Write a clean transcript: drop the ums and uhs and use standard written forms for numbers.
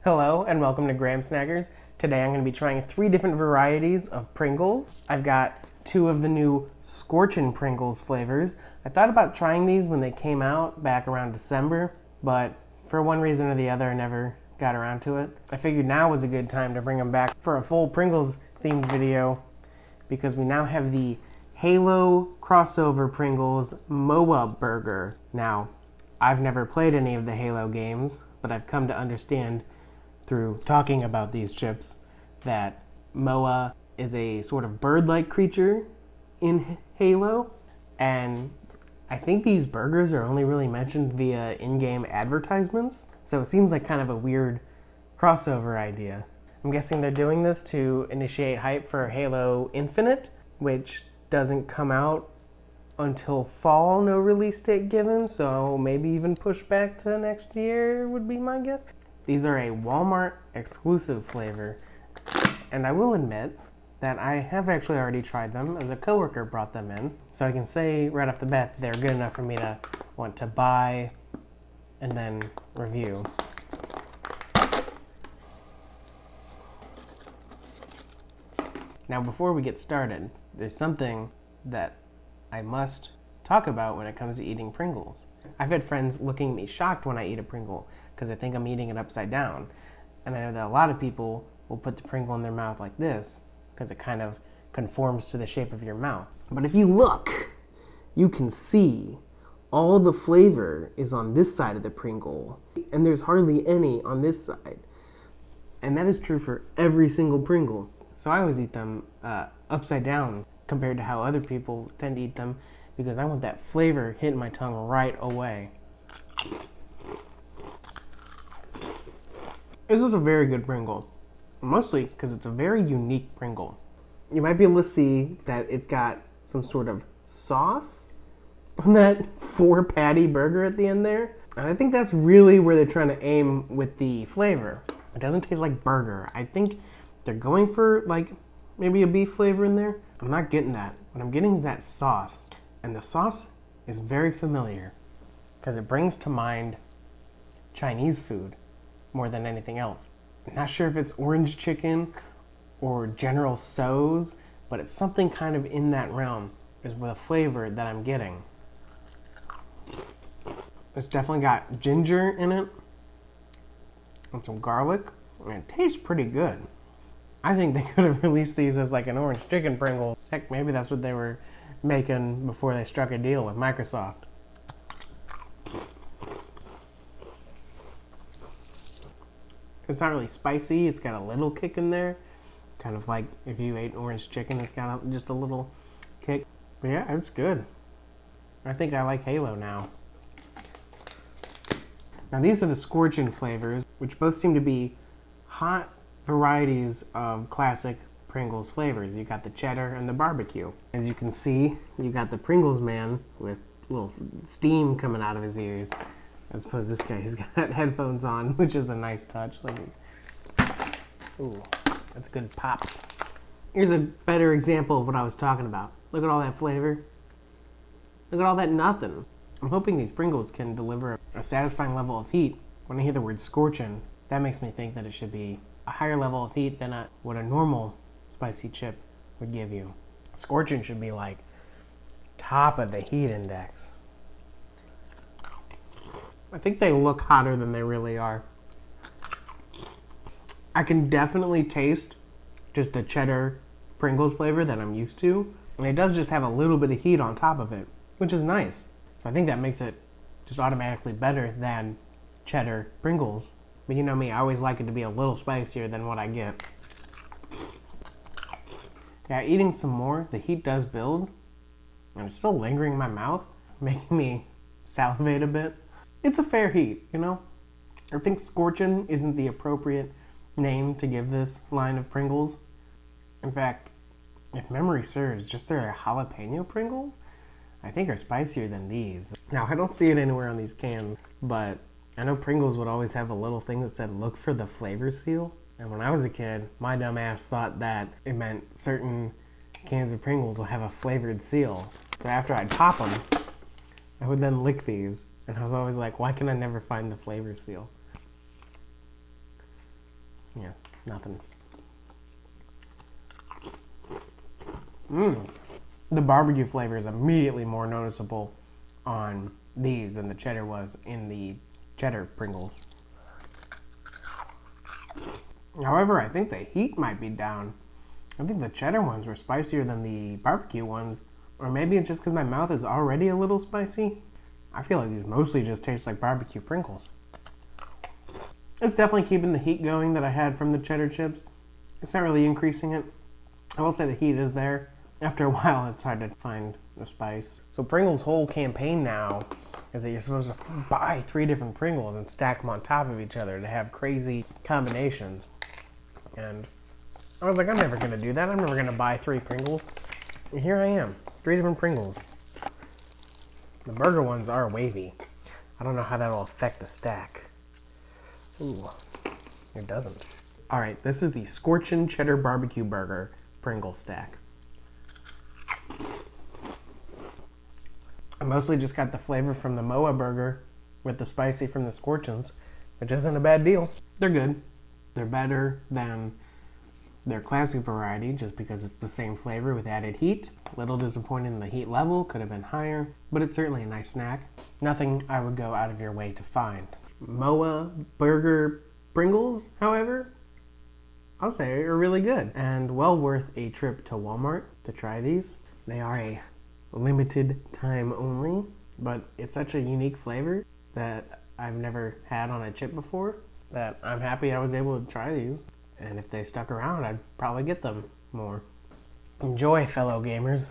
Hello and welcome to Graham Snackers. Today I'm going to be trying 3 different varieties of Pringles. I've got 2 of the new Scorchin Pringles flavors. I thought about trying these when they came out back around December, but for one reason or the other I never got around to it. I figured now was a good time to bring them back for a full Pringles themed video because we now have the Halo crossover Pringles MOA burger. Now, I've never played any of the Halo games, but I've come to understand through talking about these chips that MOA is a sort of bird-like creature in Halo, and I think these burgers are only really mentioned via in-game advertisements, so it seems like kind of a weird crossover idea. I'm guessing they're doing this to initiate hype for Halo Infinite, which doesn't come out until fall, no release date given, so maybe even push back to next year would be my guess. These are a Walmart exclusive flavor, and I will admit that I have actually already tried them as a coworker brought them in, so I can say right off the bat they're good enough for me to want to buy and then review. Now before we get started, there's something that I must talk about when it comes to eating Pringles. I've had friends looking at me shocked when I eat a Pringle because they think I'm eating it upside down. And I know that a lot of people will put the Pringle in their mouth like this because it kind of conforms to the shape of your mouth. But if you look, you can see all the flavor is on this side of the Pringle, and there's hardly any on this side. And that is true for every single Pringle. So I always eat them upside down compared to how other people tend to eat them because I want that flavor hitting my tongue right away. This is a very good Pringle, mostly because it's a very unique Pringle. You might be able to see that it's got some sort of sauce on that 4-patty burger at the end there. And I think that's really where they're trying to aim with the flavor. It doesn't taste like burger. I think they're going for like maybe a beef flavor in there. I'm not getting that. What I'm getting is that sauce. And the sauce is very familiar because it brings to mind Chinese food more than anything else. I'm not sure if it's orange chicken or General Tso's, but it's something kind of in that realm is the flavor that I'm getting. It's definitely got ginger in it and some garlic, and it tastes pretty good. I think they could have released these as like an orange chicken Pringle. Heck, maybe that's what they were making before they struck a deal with Microsoft. It's not really spicy, it's got a little kick in there. Kind of like if you ate orange chicken, it's got just a little kick. But yeah, it's good. I think I like Halo now. Now these are the Scorchin flavors, which both seem to be hot varieties of classic Pringles flavors. You got the cheddar and the barbecue. As you can see, you got the Pringles man with a little steam coming out of his ears. As opposed to this guy, he's got headphones on, which is a nice touch. Ooh, that's a good pop. Here's a better example of what I was talking about. Look at all that flavor. Look at all that nothing. I'm hoping these Pringles can deliver a satisfying level of heat. When I hear the word scorchin', that makes me think that it should be a higher level of heat than what a normal spicy chip would give you. Scorchin' should be like top of the heat index. I think they look hotter than they really are. I can definitely taste just the cheddar Pringles flavor that I'm used to. And it does just have a little bit of heat on top of it, which is nice. So I think that makes it just automatically better than cheddar Pringles. But you know me, I always like it to be a little spicier than what I get. Yeah, eating some more, the heat does build. And it's still lingering in my mouth, making me salivate a bit. It's a fair heat, you know? I think Scorchin isn't the appropriate name to give this line of Pringles. In fact, if memory serves, just their jalapeno Pringles, I think are spicier than these. Now, I don't see it anywhere on these cans, but I know Pringles would always have a little thing that said, look for the flavor seal. And when I was a kid, my dumb ass thought that it meant certain cans of Pringles will have a flavored seal. So after I'd pop them, I would then lick these. And I was always like, why can I never find the flavor seal? Yeah, nothing. The barbecue flavor is immediately more noticeable on these than the cheddar was in the cheddar Pringles. However, I think the heat might be down. I think the cheddar ones were spicier than the barbecue ones. Or maybe it's just because my mouth is already a little spicy. I feel like these mostly just taste like barbecue Pringles. It's definitely keeping the heat going that I had from the cheddar chips. It's not really increasing it. I will say the heat is there. After a while, it's hard to find the spice. So Pringles' whole campaign now is that you're supposed to buy 3 different Pringles and stack them on top of each other to have crazy combinations. And I was like, I'm never going to do that. I'm never going to buy 3 Pringles. And here I am, 3 different Pringles. The burger ones are wavy. I don't know how that'll affect the stack. Ooh, it doesn't. All right, this is the Scorchin Cheddar Barbecue Burger Pringle stack. I mostly just got the flavor from the Moa burger with the spicy from the Scorchins, which isn't a bad deal. They're good. They're better than their classic variety just because it's the same flavor with added heat. A little disappointed in the heat level, could have been higher, but it's certainly a nice snack. Nothing I would go out of your way to find. Moa burger Pringles, however, I'll say are really good and well worth a trip to Walmart to try these. They are a limited time only, but it's such a unique flavor that I've never had on a chip before that I'm happy I was able to try these. And if they stuck around, I'd probably get them more. Enjoy, fellow gamers.